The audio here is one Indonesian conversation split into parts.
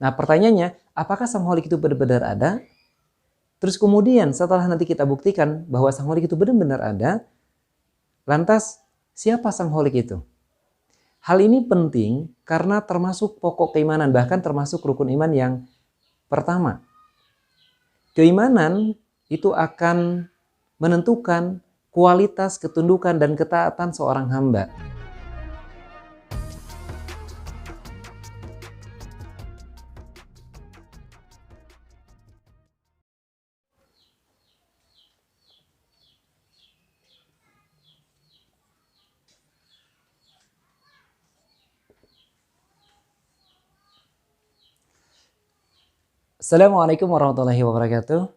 Nah pertanyaannya, apakah sang Khalik itu benar-benar ada? Terus kemudian setelah nanti kita buktikan bahwa sang Khalik itu benar-benar ada, lantas siapa sang Khalik itu? Hal ini penting karena termasuk pokok keimanan, bahkan termasuk rukun iman yang pertama. Keimanan itu akan menentukan kualitas ketundukan dan ketaatan seorang hamba. Assalamualaikum warahmatullahi wabarakatuh.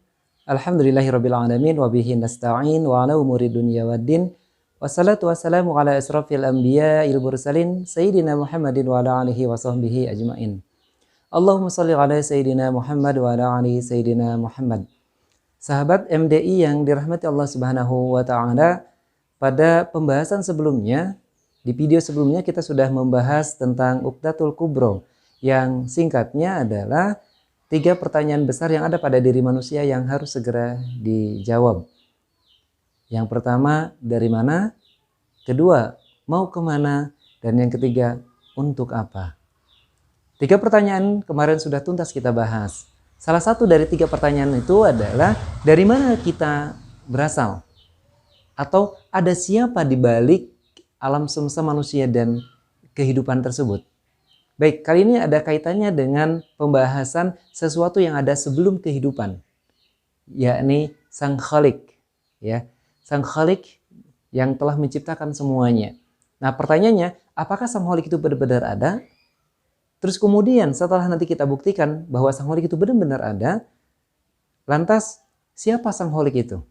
Alhamdulillahirrabbilalamin wabihi nasta'in wa ala umuri dunya waddin. Wassalatu wassalamu ala asrafil anbiya il mursalin Sayyidina Muhammadin wa ala alihi wa sahbihi ajma'in. Allahumma salli ala Sayyidina Muhammad wa ala alihi Sayyidina Muhammad. Sahabat MDI yang dirahmati Allah Subhanahu wa ta'ala, pada pembahasan sebelumnya, di video sebelumnya kita sudah membahas tentang Uqdatul Kubro, yang singkatnya adalah 3 pertanyaan besar yang ada pada diri manusia yang harus segera dijawab. Yang pertama, dari mana? Kedua, mau kemana? Dan yang ketiga, untuk apa? 3 pertanyaan kemarin sudah tuntas kita bahas. Salah satu dari 3 pertanyaan itu adalah, dari mana kita berasal? Atau ada siapa di balik alam semesta manusia dan kehidupan tersebut? Baik, kali ini ada kaitannya dengan pembahasan sesuatu yang ada sebelum kehidupan, yakni Sang Khalik, ya. Sang Khalik yang telah menciptakan semuanya. Nah, pertanyaannya, apakah Sang Khalik itu benar-benar ada? Terus kemudian setelah nanti kita buktikan bahwa Sang Khalik itu benar-benar ada, lantas siapa Sang Khalik itu?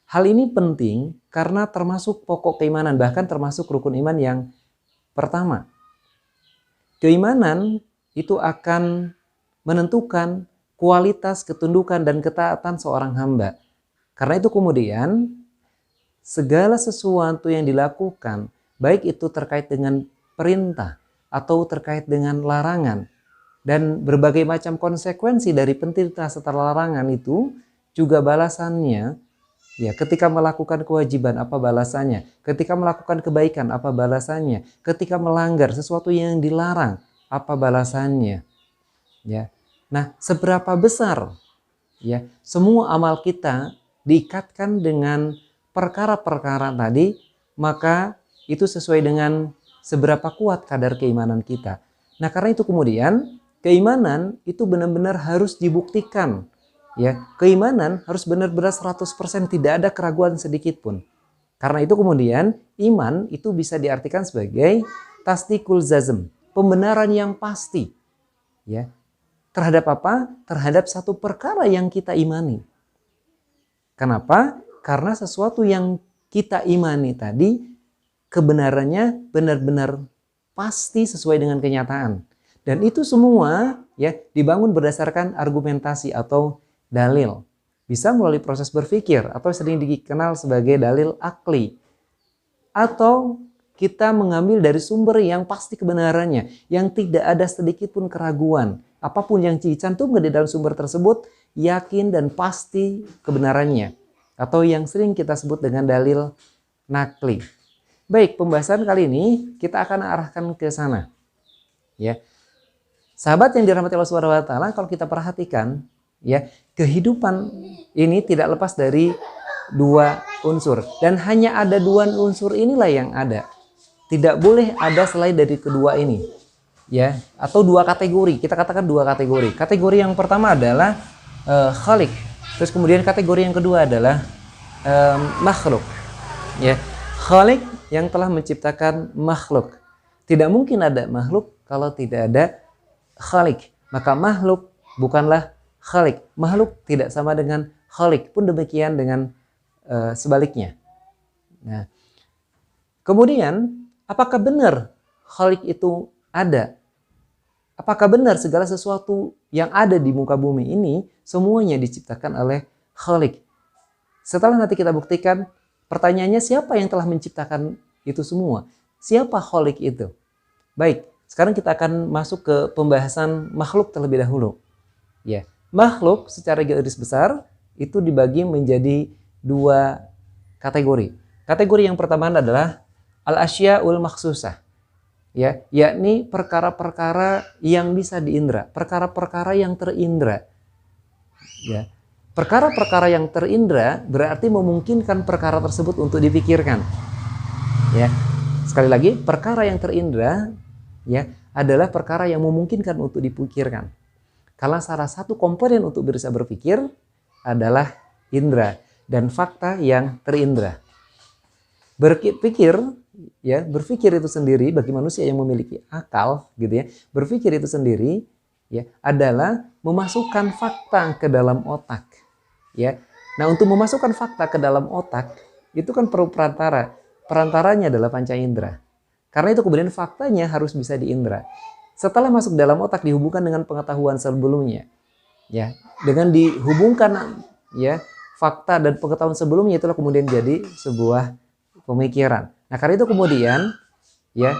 Hal ini penting karena termasuk pokok keimanan, bahkan termasuk rukun iman yang pertama. Keimanan itu akan menentukan kualitas ketundukan dan ketaatan seorang hamba. Karena itu kemudian segala sesuatu yang dilakukan, baik itu terkait dengan perintah atau terkait dengan larangan, dan berbagai macam konsekuensi dari perintah serta larangan itu juga balasannya, ya, ketika melakukan kewajiban apa balasannya, ketika melakukan kebaikan apa balasannya, ketika melanggar sesuatu yang dilarang apa balasannya, ya. Nah, seberapa besar, ya, semua amal kita diikatkan dengan perkara-perkara tadi, maka itu sesuai dengan seberapa kuat kadar keimanan kita. Nah, karena itu kemudian keimanan itu benar-benar harus dibuktikan. Ya, keimanan harus benar-benar 100%, tidak ada keraguan sedikit pun. Karena itu kemudian iman itu bisa diartikan sebagai tasdikul jazm, pembenaran yang pasti. Ya. Terhadap apa? Terhadap satu perkara yang kita imani. Kenapa? Karena sesuatu yang kita imani tadi kebenarannya benar-benar pasti sesuai dengan kenyataan. Dan itu semua, ya, dibangun berdasarkan argumentasi atau dalil. Bisa melalui proses berpikir atau sering dikenal sebagai dalil akli. Atau kita mengambil dari sumber yang pasti kebenarannya, yang tidak ada sedikit pun keraguan. Apapun yang dicantumkan di dalam sumber tersebut, yakin dan pasti kebenarannya. Atau yang sering kita sebut dengan dalil nakli. Baik, pembahasan kali ini kita akan arahkan ke sana. Ya. Sahabat yang dirahmati Allah Subhanahu wa taala, kalau kita perhatikan, ya, kehidupan ini tidak lepas dari 2 unsur, dan hanya ada 2 unsur inilah yang ada. Tidak boleh ada selain dari kedua ini, ya, atau 2 kategori. Kita katakan 2 kategori. Kategori yang pertama adalah khalik, terus kemudian kategori yang kedua adalah makhluk. Ya, khalik yang telah menciptakan makhluk. Tidak mungkin ada makhluk kalau tidak ada khalik. Maka makhluk bukanlah khalik. Makhluk tidak sama dengan khalik, pun demikian dengan sebaliknya. Nah, kemudian apakah benar khalik itu ada? Apakah benar segala sesuatu yang ada di muka bumi ini semuanya diciptakan oleh khalik? Setelah nanti kita buktikan, pertanyaannya siapa yang telah menciptakan itu semua? Siapa khalik itu? Baik, sekarang kita akan masuk ke pembahasan makhluk terlebih dahulu. Ya, makhluk secara garis besar itu dibagi menjadi dua kategori. Kategori yang pertama adalah al-asyaul makhsusah. Ya, yakni perkara-perkara yang bisa diindra, perkara-perkara yang terindra. Ya. Perkara-perkara yang terindra berarti memungkinkan perkara tersebut untuk dipikirkan. Ya. Sekali lagi, perkara yang terindra ya adalah perkara yang memungkinkan untuk dipikirkan. Karena salah satu komponen untuk bisa berpikir adalah indra dan fakta yang terindra. Berpikir itu sendiri bagi manusia yang memiliki akal gitu ya. Berpikir itu sendiri ya adalah memasukkan fakta ke dalam otak ya. Nah, untuk memasukkan fakta ke dalam otak itu kan perlu perantara. Perantaranya adalah panca indera. Karena itu kemudian faktanya harus bisa diindra. Setelah masuk dalam otak dihubungkan dengan pengetahuan sebelumnya. Ya, dengan dihubungkan ya fakta dan pengetahuan sebelumnya itulah kemudian jadi sebuah pemikiran. Nah, karena itu kemudian ya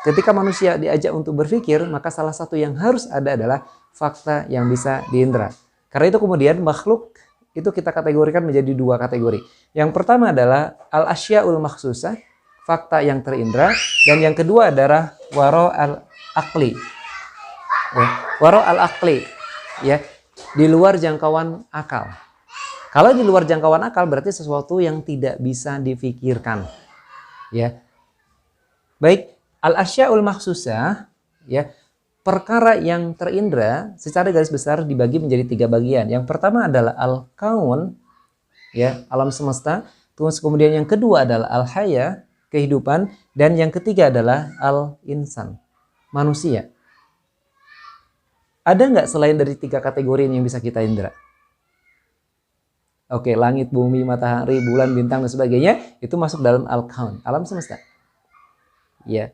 ketika manusia diajak untuk berpikir, maka salah satu yang harus ada adalah fakta yang bisa diindra. Karena itu kemudian makhluk itu kita kategorikan menjadi dua kategori. Yang pertama adalah al-asyaul makhsusah, fakta yang terindra, dan yang kedua adalah waro al-aqli. Ya, waro al-aqli ya, di luar jangkauan akal. Kalau di luar jangkauan akal berarti sesuatu yang tidak bisa difikirkan. Ya. Baik, al-asyaul makhsusah ya, perkara yang terindra secara garis besar dibagi menjadi tiga bagian. Yang pertama adalah al-kaun ya, alam semesta. Terus kemudian yang kedua adalah al-haya, kehidupan, dan yang ketiga adalah al-insan, manusia. Ada nggak selain dari tiga kategori ini yang bisa kita indra? Oke, langit, bumi, matahari, bulan, bintang, dan sebagainya itu masuk dalam al-kaun, alam semesta. Ya,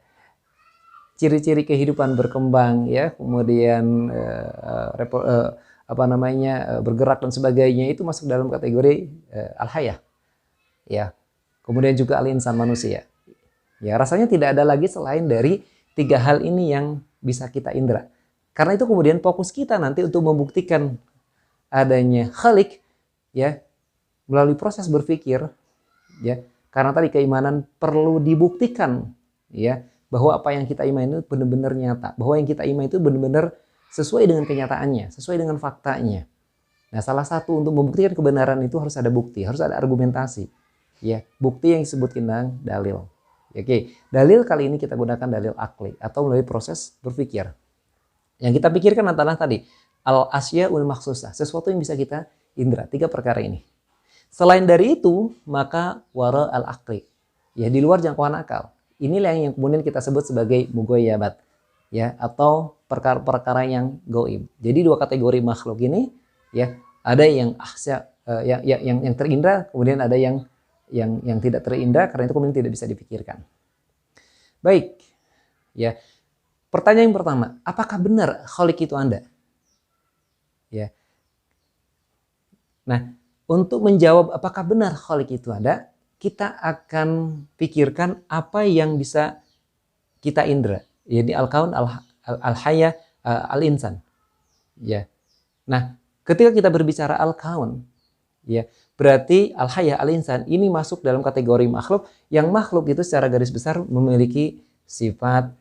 ciri-ciri kehidupan berkembang, ya, kemudian bergerak dan sebagainya itu masuk dalam kategori al-haya. Ya, kemudian juga al-insan, manusia. Ya, rasanya tidak ada lagi selain dari tiga hal ini yang bisa kita indra. Karena itu kemudian fokus kita nanti untuk membuktikan adanya khalik ya melalui proses berpikir ya, karena tadi keimanan perlu dibuktikan ya bahwa apa yang kita imani itu benar-benar nyata, bahwa yang kita imani itu benar-benar sesuai dengan kenyataannya, sesuai dengan faktanya. Nah, salah satu untuk membuktikan kebenaran itu harus ada bukti, harus ada argumentasi ya, bukti yang disebut dengan dalil. Oke, dalil kali ini kita gunakan dalil akli atau melalui proses berpikir. Yang kita pikirkan adalah tadi al-asyaul makhsusah, sesuatu yang bisa kita indra, tiga perkara ini. Selain dari itu, maka wara al-aqli, ya di luar jangkauan akal. Inilah yang kemudian kita sebut sebagai mughayyabat, ya, atau perkara-perkara yang gaib. Jadi dua kategori makhluk ini, ya, ada yang ahsya, yang terindra, kemudian ada yang tidak terindra, karena itu kemudian tidak bisa dipikirkan. Baik, ya. Pertanyaan yang pertama, apakah benar khalik itu Anda? Ya. Nah, untuk menjawab apakah benar khalik itu ada, kita akan pikirkan apa yang bisa kita indra. Jadi al-kaun, al-haya, al-insan. Ya. Nah, ketika kita berbicara al-kaun, ya, berarti al-haya, al-insan ini masuk dalam kategori makhluk, yang makhluk itu secara garis besar memiliki sifat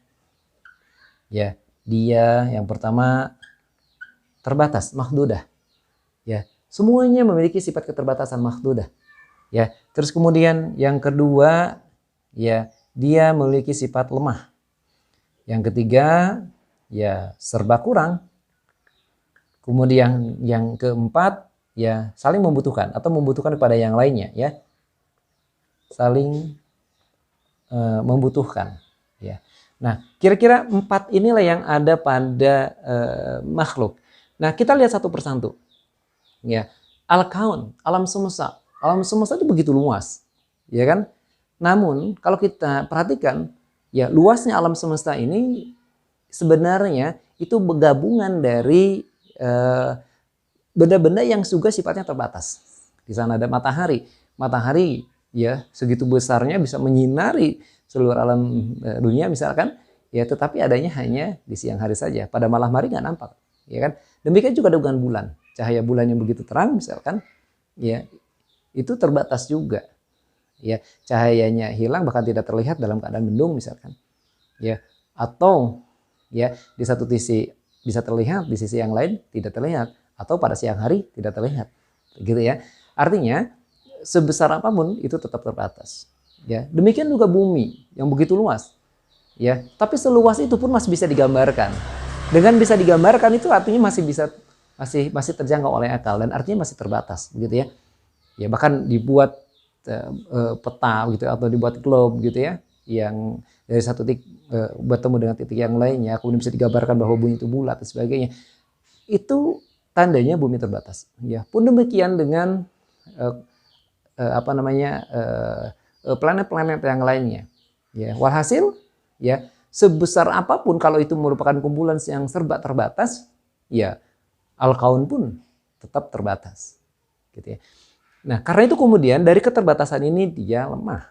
ya, dia yang pertama terbatas, mahdudah. Ya, semuanya memiliki sifat keterbatasan mahdudah. Ya, terus kemudian yang kedua, ya, dia memiliki sifat lemah. Yang ketiga, ya, serba kurang. Kemudian yang keempat, ya, saling membutuhkan atau membutuhkan kepada yang lainnya, ya. Saling membutuhkan, ya. Nah, kira-kira empat inilah yang ada pada makhluk. Nah, kita lihat satu persatu. Ya, al-kaun, alam semesta. Alam semesta itu begitu luas, ya kan? Namun, kalau kita perhatikan, ya luasnya alam semesta ini sebenarnya itu bergabungan dari benda-benda yang juga sifatnya terbatas. Di sana ada matahari. Matahari ya segitu besarnya bisa menyinari seluruh alam dunia misalkan, Ya, tetapi adanya hanya di siang hari saja. Pada malam hari nggak nampak, ya kan? Demikian juga dengan bulan. Cahaya bulan yang begitu terang, misalkan, ya itu terbatas juga. Ya, cahayanya hilang bahkan tidak terlihat dalam keadaan mendung, misalkan. Ya, atau ya di satu sisi bisa terlihat, di sisi yang lain tidak terlihat, atau pada siang hari tidak terlihat, gitu ya. Artinya sebesar apapun itu tetap terbatas. Ya, demikian juga bumi yang begitu luas. Ya, tapi seluas itu pun masih bisa digambarkan. Dengan bisa digambarkan itu artinya masih terjangkau oleh akal dan artinya masih terbatas, begitu ya. Ya, bahkan dibuat peta gitu atau dibuat globe gitu ya, yang dari satu titik bertemu dengan titik yang lainnya, kemudian bisa digambarkan bahwa bumi itu bulat dan sebagainya. Itu tandanya bumi terbatas. Ya, pun demikian dengan planet-planet yang lainnya. Ya, walhasil ya sebesar apapun kalau itu merupakan kumpulan yang serba terbatas, ya al-kaun pun tetap terbatas, gitu ya. Nah, karena itu kemudian dari keterbatasan ini dia lemah,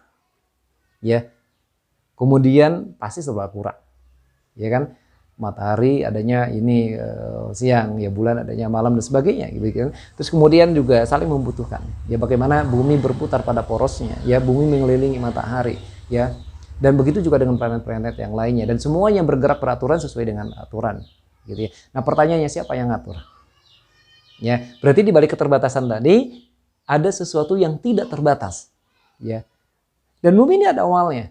ya. Kemudian pasti serba kurang, ya kan? Matahari adanya ini siang, ya bulan adanya malam dan sebagainya, gitu kan. Terus kemudian juga saling membutuhkan. Ya bagaimana bumi berputar pada porosnya, ya bumi mengelilingi matahari, ya. Dan begitu juga dengan planet-planet yang lainnya dan semuanya bergerak peraturan sesuai dengan aturan, gitu ya. Nah, pertanyaannya siapa yang ngatur? Ya, berarti di balik keterbatasan tadi ada sesuatu yang tidak terbatas, ya. Dan bumi ini ada awalnya.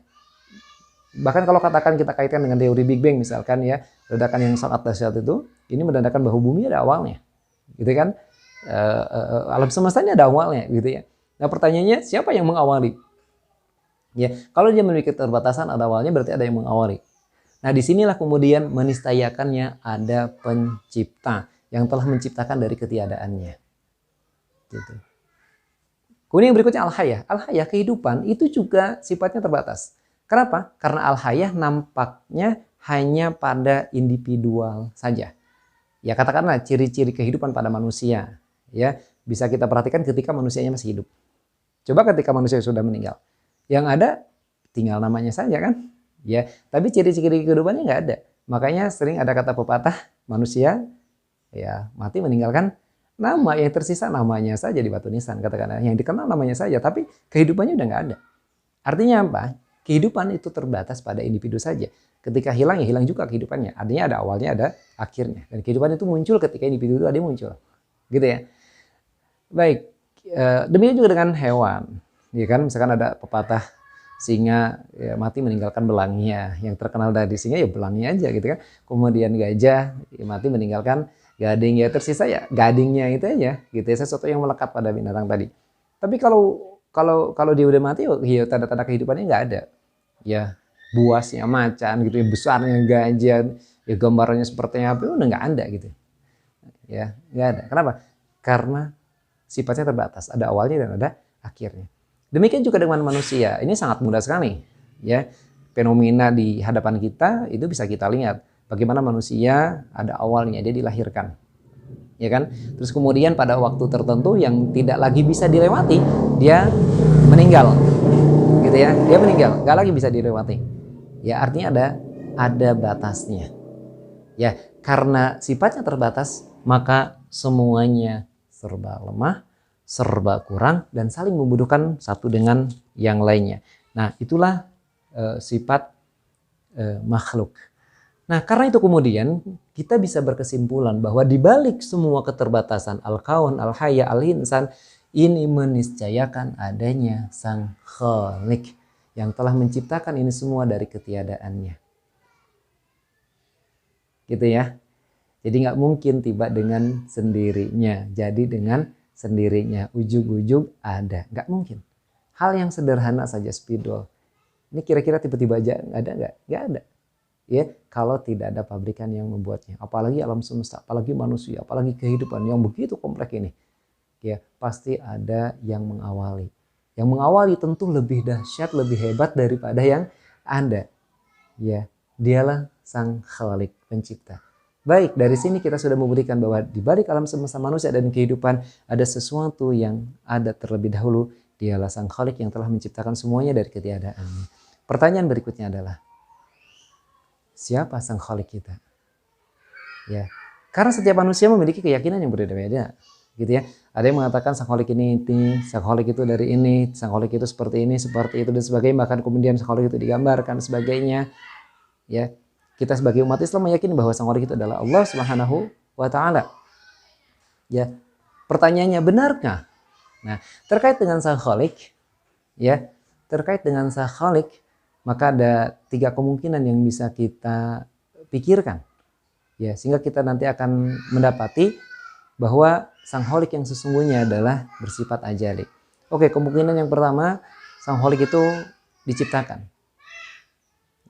Bahkan kalau katakan kita kaitkan dengan teori Big Bang misalkan ya, ledakan yang sangat dahsyat itu, ini menandakan bahwa bumi ada awalnya, gitu kan? Alam semesta ini ada awalnya, gitu ya. Nah, pertanyaannya siapa yang mengawali? Ya, kalau dia memiliki keterbatasan ada awalnya, berarti ada yang mengawali. Nah, disinilah kemudian menistayakannya ada pencipta yang telah menciptakan dari ketiadaannya, gitu. Kemudian yang berikutnya al-hayah. Al-hayah, kehidupan itu juga sifatnya terbatas. Kenapa? Karena al-hayah nampaknya hanya pada individual saja. Ya katakanlah ciri-ciri kehidupan pada manusia. Ya bisa kita perhatikan ketika manusianya masih hidup. Coba ketika manusia sudah meninggal. Yang ada tinggal namanya saja kan. Ya, tapi ciri-ciri kehidupannya nggak ada. Makanya sering ada kata pepatah manusia ya mati meninggalkan nama, yang tersisa namanya saja di batu nisan, katakanlah yang dikenal namanya saja, tapi kehidupannya udah nggak ada. Artinya apa? Kehidupan itu terbatas pada individu saja. Ketika hilang ya hilang juga kehidupannya. Artinya ada awalnya ada akhirnya. Dan kehidupan itu muncul ketika individu itu ada yang muncul. Gitu ya. Baik, demikian juga dengan hewan. Ya kan, misalkan ada pepatah singa ya, mati meninggalkan belangnya. Yang terkenal dari singa ya belangnya aja gitu kan. Kemudian gajah ya, mati meninggalkan gading, ya tersisa ya gadingnya itu aja gitu ya, sesuatu yang melekat pada binatang tadi. Tapi kalau dia udah mati ya tanda-tanda kehidupannya nggak ada. Ya buasnya macan gitu ya, besarnya gajah, ya gambarannya seperti apa udah nggak ada gitu. Ya, nggak ada. Kenapa? Karena sifatnya terbatas, ada awalnya dan ada akhirnya. Demikian juga dengan manusia. Ini sangat mudah sekali, ya. Fenomena di hadapan kita itu bisa kita lihat. Bagaimana manusia ada awalnya, dia dilahirkan, ya kan? Terus kemudian pada waktu tertentu yang tidak lagi bisa dilewati, dia meninggal, gitu ya. Dia meninggal, nggak lagi bisa dilewati. Ya artinya ada batasnya. Ya karena sifatnya terbatas, maka semuanya serba lemah, serba kurang dan saling membutuhkan satu dengan yang lainnya. Nah itulah sifat makhluk. Nah, karena itu kemudian kita bisa berkesimpulan bahwa di balik semua keterbatasan al-kaun, al-hayya, al-insan ini meniscayakan adanya Sang Khalik yang telah menciptakan ini semua dari ketiadaannya. Gitu ya. Jadi nggak mungkin tiba dengan sendirinya. Jadi dengan sendirinya, ujug-ujug ada. Nggak mungkin. Hal yang sederhana saja spidol. Ini kira-kira tiba-tiba aja ada nggak? Nggak ada. Ya, kalau tidak ada pabrikan yang membuatnya, apalagi alam semesta, apalagi manusia, apalagi kehidupan yang begitu kompleks ini, ya pasti ada yang mengawali. Yang mengawali tentu lebih dahsyat, lebih hebat daripada yang Anda. Ya, dialah Sang Khalik, pencipta. Baik, dari sini kita sudah memberikan bahwa di balik alam semesta manusia dan kehidupan ada sesuatu yang ada terlebih dahulu. Dialah Sang Khalik yang telah menciptakan semuanya dari ketiadaan. Pertanyaan berikutnya adalah, siapa sang khalik kita. Ya, karena setiap manusia memiliki keyakinan yang berbeda-beda, gitu ya. Ada yang mengatakan sang khalik ini, sang khalik itu dari ini, sang khalik itu seperti ini, seperti itu dan sebagainya. Bahkan kemudian sang khalik itu digambarkan sebagainya. Ya, kita sebagai umat Islam meyakini bahwa sang khalik itu adalah Allah Subhanahu wa taala. Ya, pertanyaannya benarkah? Nah, terkait dengan sang khalik, ya, terkait dengan sang khalik, maka ada 3 kemungkinan yang bisa kita pikirkan. Ya, sehingga kita nanti akan mendapati bahwa sang khalik yang sesungguhnya adalah bersifat ajali. Oke, kemungkinan yang pertama, sang khalik itu diciptakan.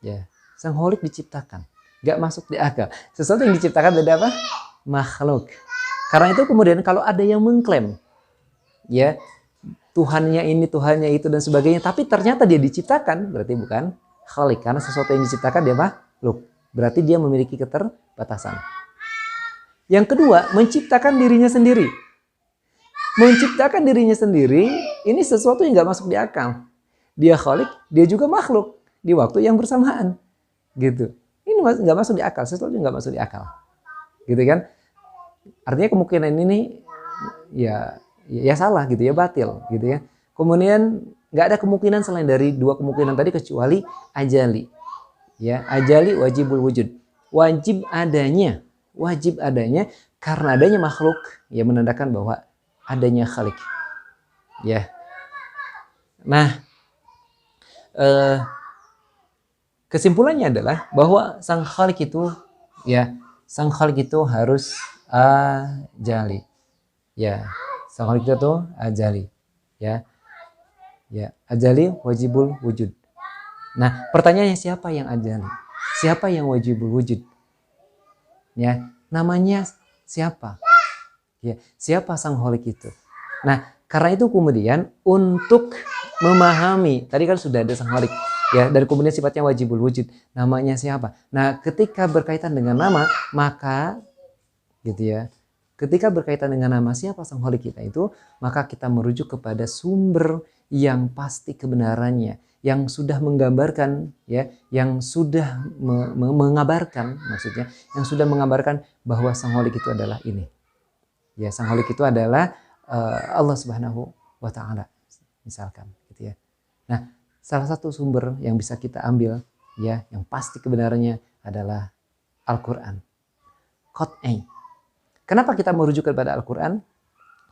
Ya, sang khalik diciptakan. Gak masuk di akal. Sesuatu yang diciptakan dari apa? Makhluk. Karena itu kemudian kalau ada yang mengklaim, ya, Tuhannya ini, Tuhannya itu dan sebagainya, tapi ternyata dia diciptakan, berarti bukan khalik. Karena sesuatu yang diciptakan dia makhluk. Berarti dia memiliki keterbatasan. Yang kedua, menciptakan dirinya sendiri. Menciptakan dirinya sendiri, ini sesuatu yang gak masuk di akal. Dia khalik, dia juga makhluk di waktu yang bersamaan. Gitu. Ini gak masuk di akal, sesuatu yang gak masuk di akal. Gitu kan? Artinya kemungkinan ini ya salah gitu ya, batil gitu ya. Kemudian gak ada kemungkinan selain dari 2 kemungkinan tadi kecuali ajali. Ya, ajali wajibul wujud. Wajib adanya karena adanya makhluk yang menandakan bahwa adanya khalik. Ya. Nah, kesimpulannya adalah bahwa sang khalik itu harus ajali. Ya, sang khalik itu ajali. Ya. Ya, ajali wajibul wujud. Nah, pertanyaannya siapa yang ajali? Siapa yang wajibul wujud? Ya, namanya siapa? Ya, siapa sang khalik itu? Nah, karena itu kemudian untuk memahami, tadi kan sudah ada sang khalik, ya, dan kemudian sifatnya wajibul wujud. Namanya siapa? Nah, ketika berkaitan dengan nama, maka gitu ya. Ketika berkaitan dengan nama siapa sang khalik kita itu, maka kita merujuk kepada sumber yang pasti kebenarannya, yang sudah menggambarkan, ya, yang sudah mengabarkan, maksudnya, yang sudah mengabarkan bahwa sang khalik itu adalah ini. Ya, sang khalik itu adalah Allah Subhanahu wa taala, misalkan, gitu ya. Nah, salah satu sumber yang bisa kita ambil, ya, yang pasti kebenarannya adalah Al-Qur'an. Qat'i. Kenapa kita merujuk kepada Al-Quran?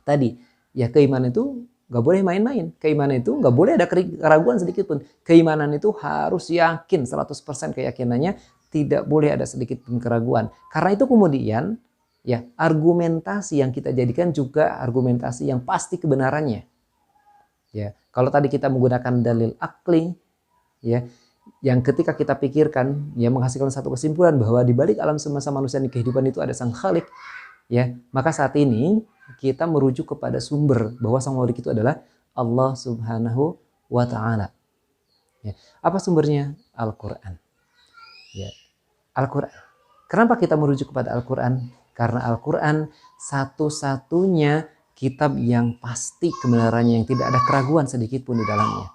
Tadi, ya, keimanan itu gak boleh main-main. Keimanan itu gak boleh ada keraguan sedikit pun. Keimanan itu harus yakin, 100% keyakinannya, tidak boleh ada sedikit pun keraguan. Karena itu kemudian, ya, argumentasi yang kita jadikan juga argumentasi yang pasti kebenarannya. Ya, kalau tadi kita menggunakan dalil akli, ya, yang ketika kita pikirkan, ya, menghasilkan satu kesimpulan bahwa di balik alam semesta manusia di kehidupan itu ada sang khalik, ya, maka saat ini kita merujuk kepada sumber bahwa sang khalik itu adalah Allah Subhanahu wa taala. Ya, apa sumbernya? Al-Qur'an. Ya, Al-Qur'an. Kenapa kita merujuk kepada Al-Qur'an? Karena Al-Qur'an satu-satunya kitab yang pasti kebenarannya, yang tidak ada keraguan sedikit pun di dalamnya.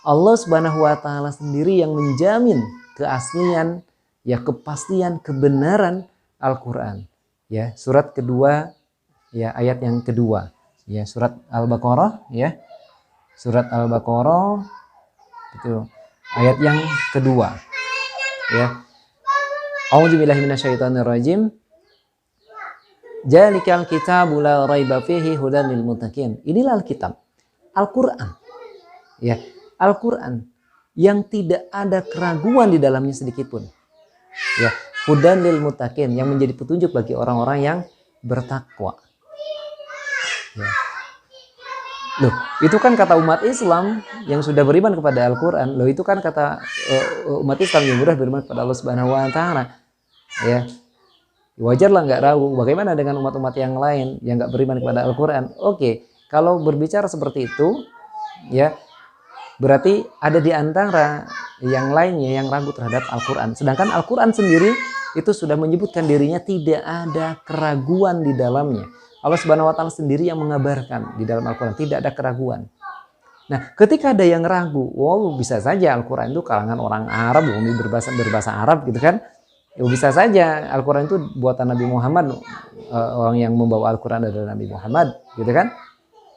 Allah Subhanahu wa taala sendiri yang menjamin keaslian, ya, kepastian kebenaran Al-Qur'an. Ya, surat kedua, ya, ayat yang kedua, ya, surat Al-Baqarah, ya, surat Al-Baqarah itu ayat yang kedua, ya. A'udzubillahi minasyaitonirrajim. Dzalikal kitabu la raiba fihi hudan lil muttaqin. Inilah Alkitab, Al-Qur'an. Ya, Al-Qur'an yang tidak ada keraguan di dalamnya sedikit pun. Ya, hudan lil muttaqin, yang menjadi petunjuk bagi orang-orang yang bertakwa. Ya. Loh, itu kan kata umat Islam yang sudah beriman kepada Al-Qur'an. Loh, itu kan kata umat Islam yang sudah beriman kepada Allah Subhanahu wa taala. Ya. Wajarlah nggak ragu. Bagaimana dengan umat-umat yang lain yang nggak beriman kepada Al-Qur'an? Oke, kalau berbicara seperti itu, ya, berarti ada di antara yang lainnya yang ragu terhadap Al-Qur'an. Sedangkan Al-Qur'an sendiri itu sudah menyebutkan dirinya tidak ada keraguan di dalamnya. Allah Subhanahu wa taala sendiri yang mengabarkan di dalam Al-Qur'an tidak ada keraguan. Nah, ketika ada yang ragu, wow, bisa saja Al-Qur'an itu kalangan orang Arab, berbahasa Arab gitu kan. Ya bisa saja Al-Quran itu buatan Nabi Muhammad, orang yang membawa Al-Quran adalah Nabi Muhammad, gitu kan?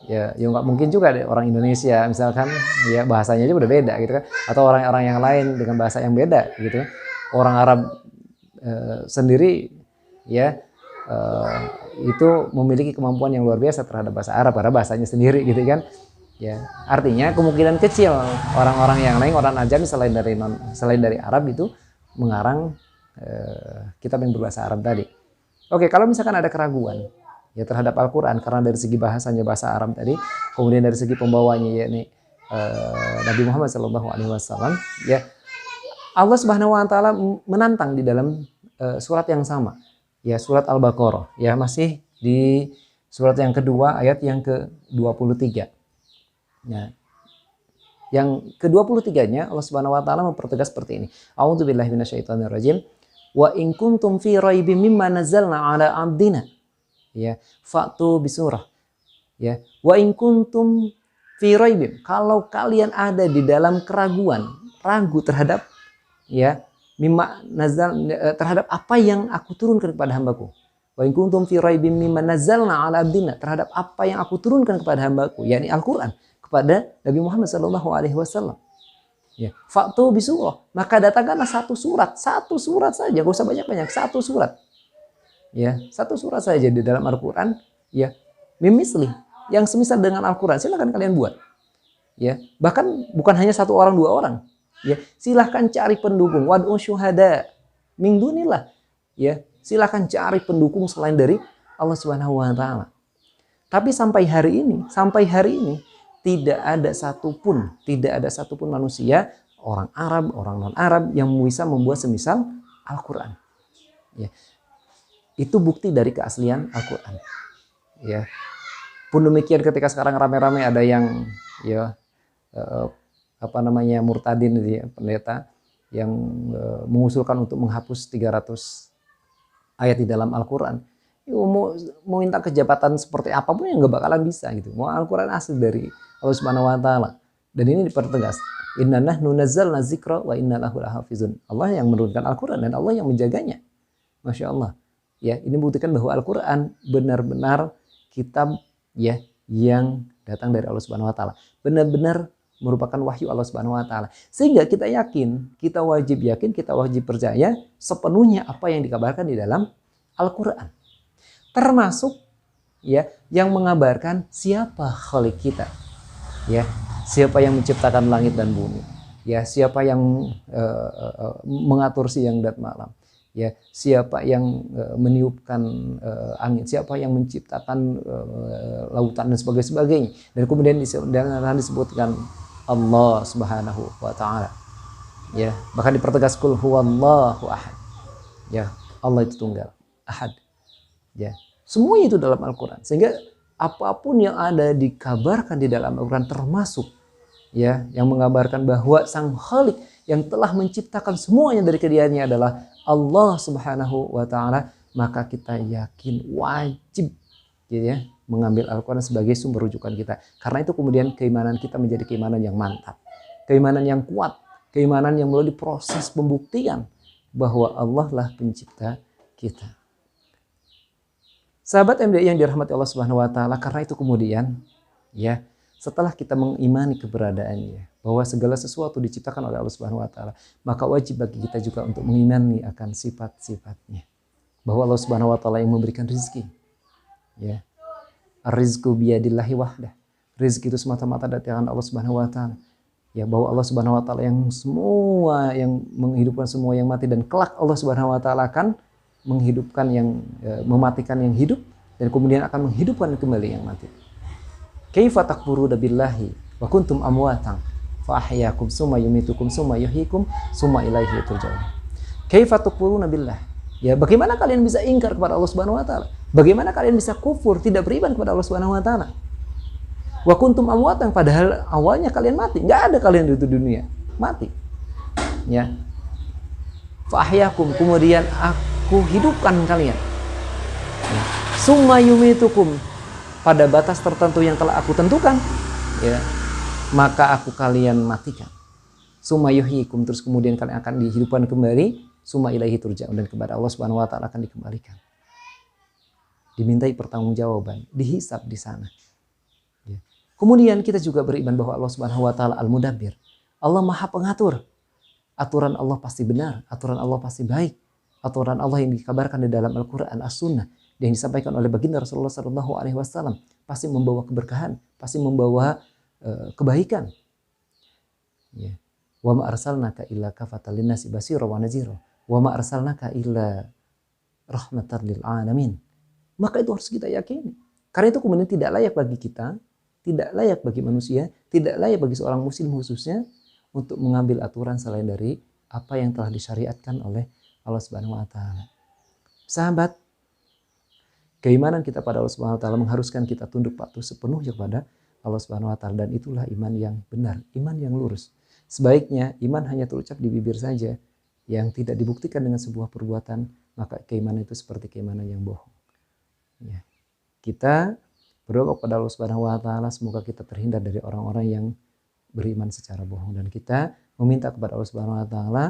Ya nggak mungkin juga deh orang Indonesia misalkan, ya bahasanya aja udah beda, gitu kan? Atau orang-orang yang lain dengan bahasa yang beda, gitu kan? Orang Arab sendiri, ya itu memiliki kemampuan yang luar biasa terhadap bahasa Arab, karena bahasanya sendiri, gitu kan? Ya artinya kemungkinan kecil orang-orang yang lain, orang ajami selain dari Arab itu mengarang kitab yang berbahasa Arab tadi. Oke, kalau misalkan ada keraguan ya terhadap Al-Quran karena dari segi bahasanya bahasa Arab tadi, kemudian dari segi pembawanya yakni Nabi Muhammad SAW, ya Allah Subhanahu Wa Taala menantang di dalam surat yang sama, ya surat Al-Baqarah, ya masih di surat yang kedua ayat yang ke-23. Ya. Yang ke-23-nya Allah Subhanahu Wa Taala mempertegas seperti ini. A'udzubillahi minasyaitonirrajim. Wa in kuntum fi raibim mimma nazzalna ala 'abdina, ya fa'tu bisurah, ya wa in kuntum fi raibim, kalau kalian ada di dalam keraguan, ragu terhadap ya mimma nazzal, terhadap apa yang aku turunkan kepada hambaku. Wa in kuntum fi raibim mimma nazzalna ala 'abdina, terhadap apa yang aku turunkan kepada hambaku, yakni Al-Qur'an, kepada Nabi Muhammad SAW. Ya, faktu bisurah, maka datangkanlah satu surat saja, gak usah banyak-banyak, satu surat. Ya, satu surat saja di dalam Al-Quran, ya, mimisli, yang semisal dengan Al-Quran, silahkan kalian buat. Ya, bahkan bukan hanya satu orang, dua orang. Ya, silahkan cari pendukung, wad'u syuhada min dunillah. Ya, silahkan cari pendukung selain dari Allah Subhanahu Wa Taala. Tapi sampai hari ini tidak ada satupun manusia, orang Arab, orang non-Arab yang bisa membuat semisal Al-Quran. Ya. Itu bukti dari keaslian Al-Quran. Ya. Pun demikian ketika sekarang rame-rame ada yang ya murtadin, ya, pendeta yang mengusulkan untuk menghapus 300 ayat di dalam Al-Quran. Mau minta kejabatan seperti apapun yang nggak bakalan bisa gitu. Mau Al-Quran asli dari Allah Subhanahu Wa Taala. Dan ini dipertegas. Inna nahnu nazzalna dzikra wa inna lahu lahafizun. Allah yang menurunkan Al-Quran dan Allah yang menjaganya. Masya Allah. Ya, ini membuktikan bahwa Al-Quran benar-benar kitab ya yang datang dari Allah Subhanahu Wa Taala. Benar-benar merupakan wahyu Allah Subhanahu Wa Taala. Sehingga kita yakin, kita wajib percaya sepenuhnya apa yang dikabarkan di dalam Al-Quran. Termasuk ya yang mengabarkan siapa Khalik kita, ya siapa yang menciptakan langit dan bumi, ya siapa yang mengatur siang dan malam, ya siapa yang meniupkan angin, siapa yang menciptakan lautan dan sebagainya. Dan kemudian disebutkan Allah Subhanahu Wa Taala, ya bahkan dipertegas kul huwallahu ahad, ya Allah itu tunggal, ahad. Ya, semuanya itu dalam Al-Quran. Sehingga apapun yang ada dikabarkan di dalam Al-Quran, termasuk ya yang mengabarkan bahwa Sang Khalik yang telah menciptakan semuanya dari kediamannya adalah Allah Subhanahu Wa Taala, maka kita yakin wajib ya mengambil Al-Quran sebagai sumber rujukan kita. Karena itu kemudian keimanan kita menjadi keimanan yang mantap, keimanan yang kuat, keimanan yang melalui proses pembuktian bahwa Allah lah pencipta kita. Sahabat MDI yang dirahmati Allah Subhanahu Wa Taala, karena itu kemudian ya setelah kita mengimani keberadaannya, bahwa segala sesuatu diciptakan oleh Allah Subhanahu Wa Taala, maka wajib bagi kita juga untuk mengimani akan sifat-sifatnya, bahwa Allah Subhanahu Wa Taala yang memberikan rezeki. Ya, rizqu biyadillahi wahdah, rezeki itu semata-mata dari tangan Allah Subhanahu Wa Taala. Ya, bahwa Allah Subhanahu Wa Taala yang menghidupkan semua yang mati, dan kelak Allah Subhanahu Wa Taala akan menghidupkan yang mematikan yang hidup, dan kemudian akan menghidupkan kembali yang mati. Kaifa takfuruna billahi wa kuntum amwatan fa ahyakum summa yumitukum summa yuhyikum summa ilaihi turja'un. Kaifa takfuruna billah, ya bagaimana kalian bisa ingkar kepada Allah Subhanahu Wa Taala? Bagaimana kalian bisa kufur, tidak beriman kepada Allah Subhanahu Wa Taala? Wa kuntum amwatan, padahal awalnya kalian mati, nggak ada kalian di dunia, mati. Ya. Fa ahyakum, kemudian aku hidupkan kalian. Summa yumitukum, pada batas tertentu yang telah aku tentukan, ya, maka aku kalian matikan. Summa yuhyikum, terus kemudian kalian akan dihidupkan kembali. Summa ilaihi turja'un, dan kepada Allah Subhanahu wa taala akan dikembalikan. Dimintai pertanggungjawaban, dihisab di sana. Ya. Kemudian kita juga beriman bahwa Allah Subhanahu wa taala Al-Mudabbir. Allah Maha Pengatur. Aturan Allah pasti benar, aturan Allah pasti baik. Aturan Allah yang dikabarkan di dalam Al-Qur'an, As-Sunnah, yang disampaikan oleh baginda Rasulullah sallallahu alaihi wasallam pasti membawa keberkahan, pasti membawa kebaikan. Ya. Wa ma arsalnaka illa kafatan linnasi basyira wa nadhira wa ma arsalnaka illa rahmatan lil alamin. Maka itu harus kita yakini. Karena itu kemudian tidak layak bagi kita, tidak layak bagi manusia, tidak layak bagi seorang muslim khususnya untuk mengambil aturan selain dari apa yang telah disyariatkan oleh Allah Subhanahu wa taala. Sahabat, keimanan kita pada Allah Subhanahu wa taala mengharuskan kita tunduk patuh sepenuhnya kepada Allah Subhanahu wa taala, dan itulah iman yang benar, iman yang lurus. Sebaiknya iman hanya terucap di bibir saja yang tidak dibuktikan dengan sebuah perbuatan, maka keimanan itu seperti keimanan yang bohong. Ya. Kita berdoa kepada Allah Subhanahu wa taala semoga kita terhindar dari orang-orang yang beriman secara bohong, dan kita meminta kepada Allah Subhanahu wa taala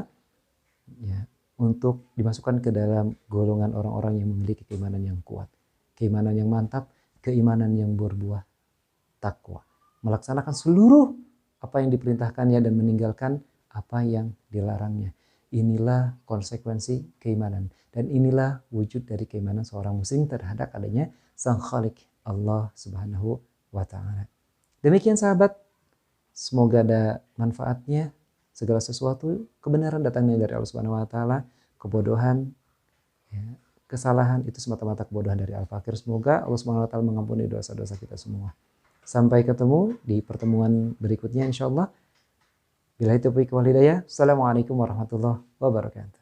ya untuk dimasukkan ke dalam golongan orang-orang yang memiliki keimanan yang kuat, keimanan yang mantap, keimanan yang berbuah takwa, melaksanakan seluruh apa yang diperintahkannya dan meninggalkan apa yang dilarangnya. Inilah konsekuensi keimanan, dan inilah wujud dari keimanan seorang muslim terhadap adanya Sang Khalik Allah Subhanahu wa taala. Demikian sahabat, semoga ada manfaatnya. Segala sesuatu kebenaran datangnya dari Allah Subhanahu wa taala, kebodohan ya, kesalahan itu semata-mata kebodohan dari Al-Fakir. Semoga Allah Subhanahu wa taala mengampuni dosa-dosa kita semua. Sampai ketemu di pertemuan berikutnya insyaallah. Billahi taufiq wal hidayah. Assalamualaikum warahmatullahi wabarakatuh.